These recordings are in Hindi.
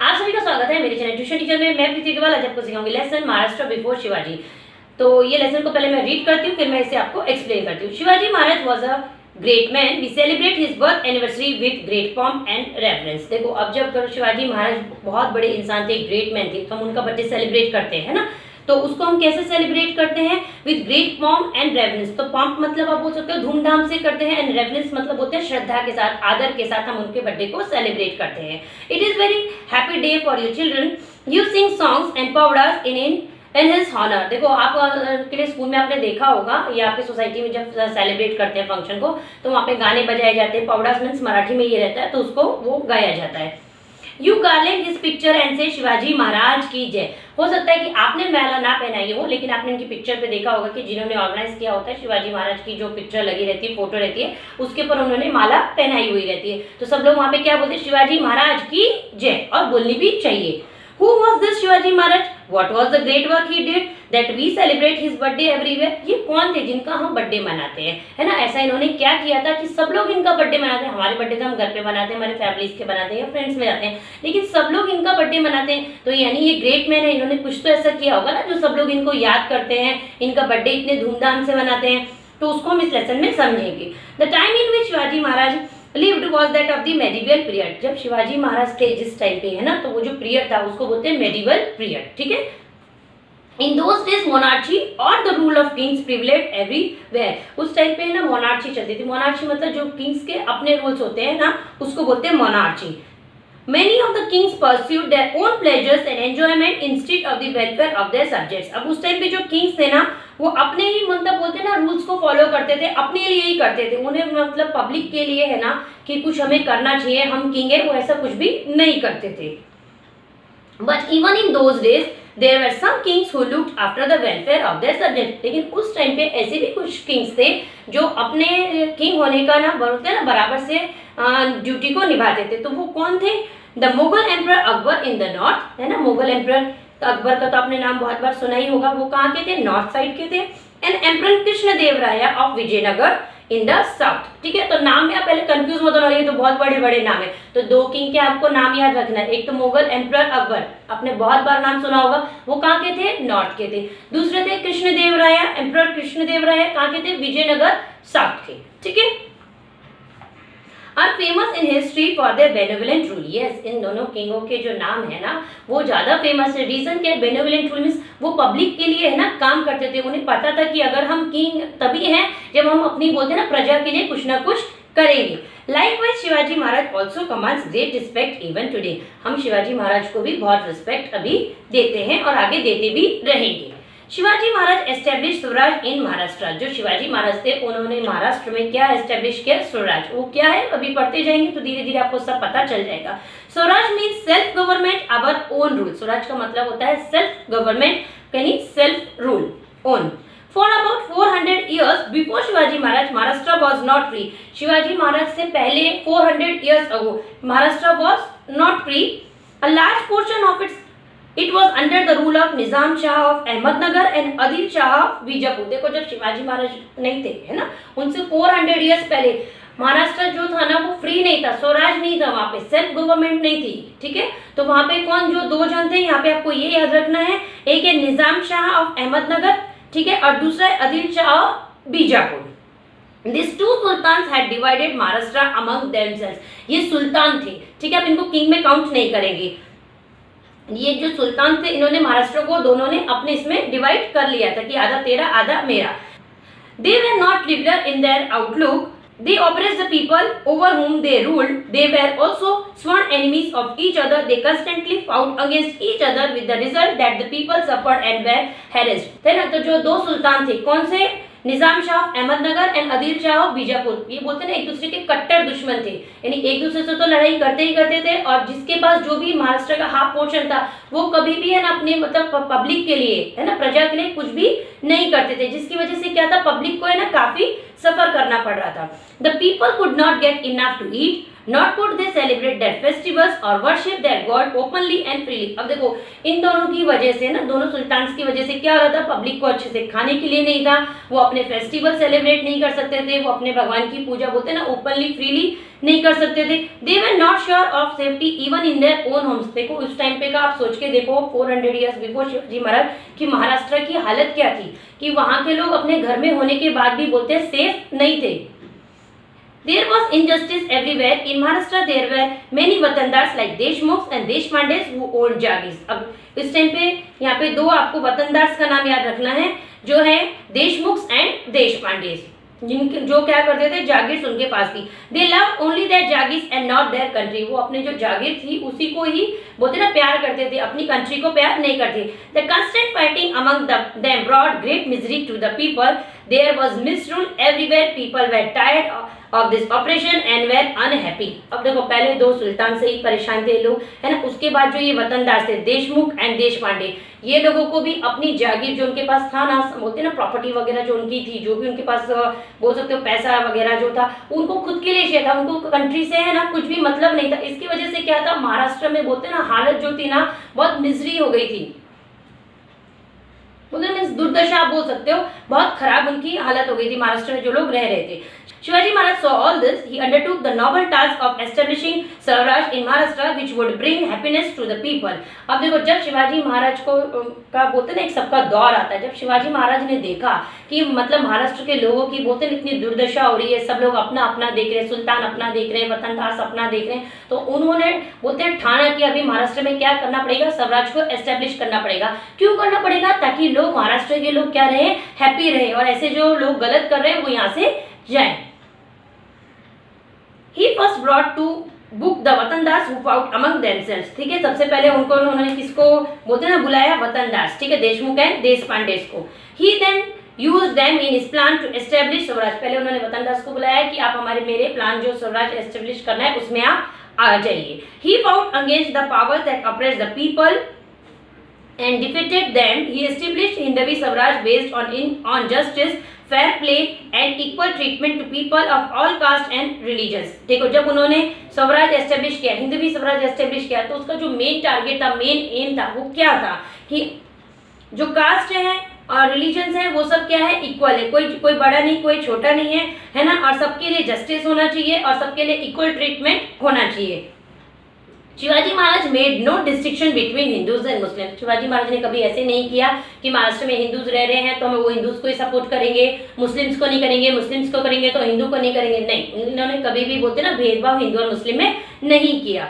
आप सभी का स्वागत है मेरे चैनल ट्यूशन टीचर में। मैं प्रीति अग्रवाल आज आपको सिखाऊंगी लेसन महाराष्ट्र बिफोर शिवाजी। तो ये लेसन को पहले मैं रीड करती हूँ, फिर मैं इसे आपको एक्सप्लेन करती हूँ। Shivaji Maharaj was a great man, we celebrate his birth anniversary with great pomp and reference. देखो, अब जब शिवाजी महाराज बहुत बड़े इंसान थे, ग्रेट मैन थे, तो हम उनका बर्थडे सेलिब्रेट करते हैं ना। तो उसको हम कैसे सेलिब्रेट करते हैं? With great pomp and reverence. तो पॉम्प मतलब आप बोल सकते हो धूमधाम से करते हैं, एंड रेवरेंस मतलब होते हैं श्रद्धा के साथ, आदर के साथ हम उनके बर्थडे को सेलिब्रेट करते हैं। It is very happy day for your children, you sing songs and powders in his honour. देखो, आप के लिए स्कूल में आपने देखा होगा या आपकी सोसाइटी में जब सेलिब्रेट करते हैं फंक्शन को, तो वहाँ पे गाने बजाए जाते हैं। पाउडर्स मीन्स मराठी में ये रहता है, तो उसको वो गाया जाता है। You garland his picture and से शिवाजी महाराज की जय। हो सकता है कि आपने माला ना पहनाई हो, लेकिन आपने इनकी पिक्चर पे देखा होगा कि जिन्होंने ऑर्गेनाइज किया होता है, शिवाजी महाराज की जो पिक्चर लगी रहती है, फोटो रहती है, उसके ऊपर उन्होंने माला पहनाई हुई रहती है। तो सब लोग वहां पे क्या बोलते हैं? शिवाजी महाराज की जय, और बोलनी भी चाहिए। Who was this Shivaji Maharaj? What was the great work he did that we celebrate his birthday everywhere? ये कौन थे जिनका हम बर्थडे मनाते हैं, है ना? ऐसा इन्होंने क्या किया था कि सब लोग इनका बर्थडे मनाते हैं। हमारे बर्थडे तो हम घर पे बनाते हैं, हमारे फैमिलीज के बनाते हैं या फ्रेंड्स में जाते हैं, लेकिन सब लोग इनका बर्थडे मनाते हैं। तो यानी ये ग्रेट मैन है, इन्होंने कुछ तो ऐसा किया होगा ना जो सब लोग इनको याद करते हैं, इनका बर्थडे इतने धूमधाम से मनाते हैं। तो उसको हम इस लेसन में समझेंगे। The time in which Shivaji Maharaj lived was that of the medieval period। जब शिवाजी महाराज थे जिस टाइम पे, है ना, तो वो जो पीरियड था उसको बोलते हैं medieval period, ठीक है। In those days monarchy or the rule of kings prevailed everywhere। उस टाइम पे ना मोनार्ची चलती थी। मोनार्ची मतलब जो किंग्स के अपने रूल्स होते हैं ना, उसको बोलते हैं monarchy. Many of the kings pursued their own pleasures and enjoyment instead of the welfare of their subjects। अब उस टाइम पे जो किंग्स थे ना, वो अपने ही मतलब बोलते ना रूल्स को फॉलो करते थे, अपने लिए ही करते थे। उन्हें मतलब पब्लिक के लिए, है ना, कि कुछ हमें करना चाहिए, हम किंग है, वो ऐसा कुछ भी नहीं करते थे। But even in those days there were some kings who looked after the welfare of their subjects। लेकिन उस टाइम पे ऐसे भी कुछ किंग्स थे जो अपने किंग होने का ना बोलते ना बराबर से ड्यूटी को निभाते थे। तो वो कौन थे? The Mughal emperor Akbar in the north, है ना। मुगल एम्परर अकबर का तो आपने नाम बहुत बार सुना ही होगा। वो कहाँ के थे? नॉर्थ साइड के थे। And emperor Krishnadevaraya of Vijayanagar in the south, ठीक है। तो नाम में आप पहले कंफ्यूज मत होना, ये तो बहुत बड़े बड़े नाम है। तो दो किंग के आपको नाम याद रखना है। एक तो मुगल एम्परर अकबर, आपने बहुत बार नाम सुना होगा, वो कहाँ के थे? नॉर्थ के थे। दूसरे थे कृष्णदेवराया, एम्परर कृष्णदेवराया कहाँ के थे? विजयनगर साउथ के, ठीक है। Are famous in history for their benevolent rule. Yes, इन दोनों किंगों के जो नाम है ना, वो ज्यादा फेमस है। रीजन क्या है? बेनेवोलेंट रूल मीन्स वो पब्लिक के लिए, है ना, काम करते थे। उन्हें पता था कि अगर हम किंग तभी हैं जब हम अपनी बोलते हैं ना प्रजा के लिए कुछ ना कुछ करेंगे। Likewise Shivaji Maharaj also commands great respect even today. हम शिवाजी महाराज को भी बहुत रिस्पेक्ट अभी देते हैं और आगे देते भी रहेंगे। शिवाजी महाराज एस्टेब्लिश स्वराज इन महाराष्ट्र। जो शिवाजी महाराज थे उन्होंने महाराष्ट्र में क्या एस्टेब्लिश किया? स्वराज। वो क्या है? अभी पढ़ते जाएंगे तो धीरे धीरे आपको सब पता चल जाएगा। Swaraj means self government our own rule. Swaraj का मतलब होता है सेल्फ गवर्नमेंट, यानी self rule, own. For about 400 years before Shivaji Maharaj Maharashtra was not free. Shivaji Maharaj से पहले 400 years ago Maharashtra was not free. A large portion of its It was under the rule of Nizam Shah of Ahmednagar and Adil Shah of Bijapur. देखो, जब शिवाजी महाराज नहीं थे, है ना, उनसे 400 years पहले महाराष्ट्र जो था ना वो फ्री नहीं था, स्वराज नहीं था, वहां पे सेल्फ गवर्नमेंट नहीं थी, ठीक है। तो वहां पे कौन जो दो जन थे, यहाँ पे आपको ये याद रखना है, एक है निजाम शाह ऑफ अहमदनगर, ठीक है, और दूसरा है Adil Shah of Bijapur. These two sultans had divided Maharashtra among themselves। ये सुल्तान थे, ठीक है, आप इनको किंग में काउंट नहीं करेंगे। ये जो सुल्तान थे इन्होंने महाराष्ट्र को दोनों ने अपने इसमें डिवाइड कर लिया था कि आधा तेरा आधा मेरा। They were not liberal in their outlook, they oppressed the people over whom they ruled, they were also sworn enemies of each other, they constantly fought against each other with the result that the people suffered and were harassed। है ना। तो जो दो सुल्तान थे, कौन से? निजाम शाह अहमदनगर एंड आदिल शाह बीजापुर। ये बोलते हैं ना, एक दूसरे के कट्टर दुश्मन थे, यानी एक दूसरे से तो लड़ाई करते ही करते थे, और जिसके पास जो भी महाराष्ट्र का हाफ पोर्शन था वो कभी भी, है ना, अपने मतलब पब्लिक के लिए, है ना, प्रजा के लिए कुछ भी नहीं करते थे, जिसकी वजह से क्या था, पब्लिक को, है ना, काफी सफर करना पड़ रहा था। The people could not get enough to eat, not could they celebrate their festivals और worship their god openly and freely. अब देखो, इन दोनों की वजह से ना, दोनों सुल्तान की वजह से क्या हो रहा था, पब्लिक को अच्छे से खाने के लिए नहीं था, वो अपने फेस्टिवल सेलिब्रेट नहीं कर सकते थे, वो अपने भगवान की पूजा बोलते ना ओपनली फ्रीली नहीं कर सकते थे। They were not sure of safety even in their own homes. देखो उस टाइम पे का आप सोच के देखो 400 ईयर्स बिफोर शिवाजी महाराज की महाराष्ट्र की हालत क्या थी कि वहां के लोग अपने घर में होने के बाद भी बोलते हैं सेफ नहीं थे। There was injustice everywhere. In Maharashtra there were many वतनदार्स like Deshmukh and Deshpande who owned jagirs. अब इस टाइम पे यहाँ पे दो आपको वतनदार्स का नाम याद रखना है, जो है देशमुख एंड देशपांडे, जिनके जो क्या करते थे जागीर्स उनके पास थी। They love only their jagirs and not their country. वो अपने जो जागीर थी उसी को ही बोलते ना प्यार करते थे, अपनी कंट्री को प्यार नहीं करते। The constant fighting among them brought great misery to the people. There was misrule everywhere. People were tired of this operation and were unhappy. अब देखो पहले दो सुल्तान से ही परेशान थे लोग, है ना। उसके बाद जो ये वतनदार थे देशमुख एंड देशपांडे, ये लोगों को भी अपनी जागीर जो उनके पास था ना, बोलते ना प्रॉपर्टी वगैरह जो उनकी थी, जो भी उनके पास बोल सकते हो पैसा वगैरह जो था, उनको खुद के लिए चाहिए था, उनको कंट्री से है ना कुछ भी मतलब नहीं था। इसकी वजह से क्या था, महाराष्ट्र में बोलते ना हालत जो थी ना बहुत मिजरी हो गई थी, मीन्स दुर्दशा आप बोल सकते हो, बहुत खराब उनकी हालत हो गई थी महाराष्ट्र में जो लोग रह रहे थे। Shivaji Maharaj saw all this. He undertook the noble task of establishing Swaraj in Maharashtra, which would bring happiness to the people. अब देखो जब शिवाजी महाराज को का बोलते ना एक सबका दौर आता है, जब शिवाजी महाराज ने देखा कि मतलब महाराष्ट्र के लोगों की बोलते ना इतनी दुर्दशा हो रही है, सब लोग अपना अपना देख रहे हैं, सुल्तान अपना देख रहे हैं, वतनदार अपना देख रहे हैं, तो उन्होंने बोलते हैं ठाना कि अभी महाराष्ट्र में क्या करना पड़ेगा, स्वराज को एस्टेब्लिश करना पड़ेगा। क्यों करना पड़ेगा, ताकि लोग महाराष्ट्र के लोग क्या रहे, हैप्पी रहे, और ऐसे जो लोग गलत कर रहे हैं वो यहाँ से जाए। He first brought to book the वतनदार्स who fought among themselves। ठीक है, सबसे पहले उनको उन्होंने किसको बोलते हैं ना बुलाया, वतनदार्स, ठीक है, देशमुख एंड देशपांडे को। He then used them in his plan to establish Swaraj. पहले उन्होंने वतनदार्स को बुलाया कि आप हमारे मेरे प्लान जो स्वराज एस्टेब्लिश करना है उसमें आप आ जाइए। He fought against the powers that oppressed the people and defeated them. He established Hindavi Swaraj based on justice, fair play and equal treatment to people of all caste and religions। देखो जब उन्होंने स्वराज एस्टेब्लिश किया, हिंदवी स्वराज एस्टेब्लिश किया, तो उसका जो मेन टारगेट था, मेन एम था, वो क्या था कि जो कास्ट है और रिलीजन्स है वो सब क्या है, इक्वल है, कोई बड़ा नहीं, कोई छोटा नहीं है, है ना, और सबके लिए जस्टिस होना चाहिए और सबके लिए इक्वल ट्रीटमेंट होना चाहिए। Shivaji Maharaj made no distinction between Hindus and Muslim. Shivaji Maharaj ने कभी ऐसे नहीं किया कि महाराष्ट्र में हिंदूज रह रहे हैं तो हम वो हिंदूज को ही सपोर्ट करेंगे, मुस्लिम्स को नहीं करेंगे, मुस्लिम्स को करेंगे तो हिंदू को नहीं करेंगे, नहीं, उन्होंने कभी भी बोलते ना भेदभाव हिंदू और मुस्लिम में नहीं किया।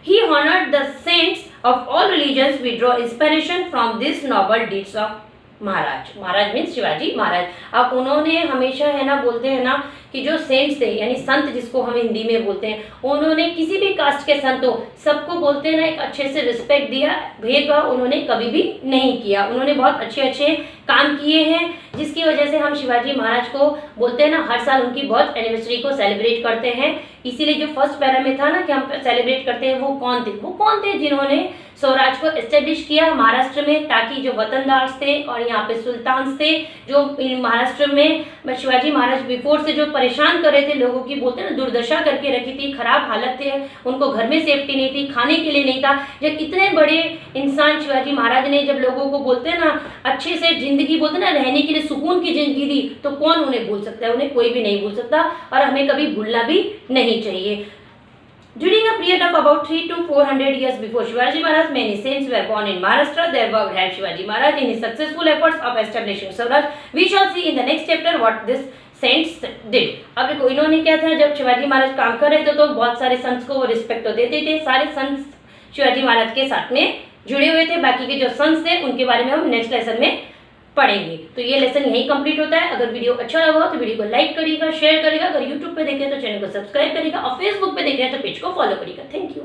He honored the saints of all religions. We draw inspiration from this noble deeds of Maharaj means Shivaji Maharaj. अब उन्होंने हमेशा है ना बोलते हैं ना कि जो सेंट्स थे यानी संत जिसको हम हिंदी में बोलते हैं, उन्होंने किसी भी कास्ट के संत हो सबको बोलते हैं ना एक अच्छे से रिस्पेक्ट दिया, भेदभाव उन्होंने कभी भी नहीं किया। उन्होंने बहुत अच्छे अच्छे काम किए हैं जिसकी वजह से हम शिवाजी महाराज को बोलते हैं ना हर साल उनकी बर्थ एनिवर्सरी को सेलिब्रेट करते हैं। इसीलिए जो फर्स्ट पैरा में था ना कि हम सेलिब्रेट करते हैं, वो कौन थे जिन्होंने स्वराज को एस्टेब्लिश किया महाराष्ट्र में, ताकि जो वतनदार थे और यहाँ पे सुल्तान थे जो महाराष्ट्र में शिवाजी महाराज बिफोर से जो परेशान कर रहे थे लोगों की, बोलते हैं ना दुर्दशा करके रखी थी, खराब हालत थे, उनको घर में सेफ्टी नहीं थी, खाने के लिए नहीं था। जब इतने बड़े इंसान शिवाजी महाराज ने जब लोगों को बोलते हैं ना अच्छे से जिंदगी बोलते ना रहने के लिए सुकून की जिंदगी दी, तो कौन उन्हें भूल सकता है, उन्हें कोई भी नहीं भूल सकता और हमें कभी भूलना भी नहीं चाहिए। During a period of about 300 to 400 years before Shivaji Maharaj, many saints were born in Maharashtra. Their work helped Shivaji Maharaj in his successful efforts of establishing Swaraj. We shall see in the next chapter what this saints did. अब देखो इन्होंने क्या था, जब शिवाजी महाराज काम कर रहे थे तो बहुत सारे संत को वो रिस्पेक्ट तो देते थे, सारे संत शिवाजी महाराज के साथ में जुड़े हुए थे। बाकी के जो संत थे उनके बारे में हम नेक्स्ट लेसन में पढ़ेंगे। तो ये लेसन यहीं कंप्लीट होता है। अगर वीडियो अच्छा लगा तो वीडियो को लाइक करिएगा, शेयर करिएगा, अगर यूट्यूब पे देख रहे हैं तो चैनल को सब्सक्राइब करिएगा और फेसबुक पे देख रहे हैं तो पेज को फॉलो करिएगा। Thank you.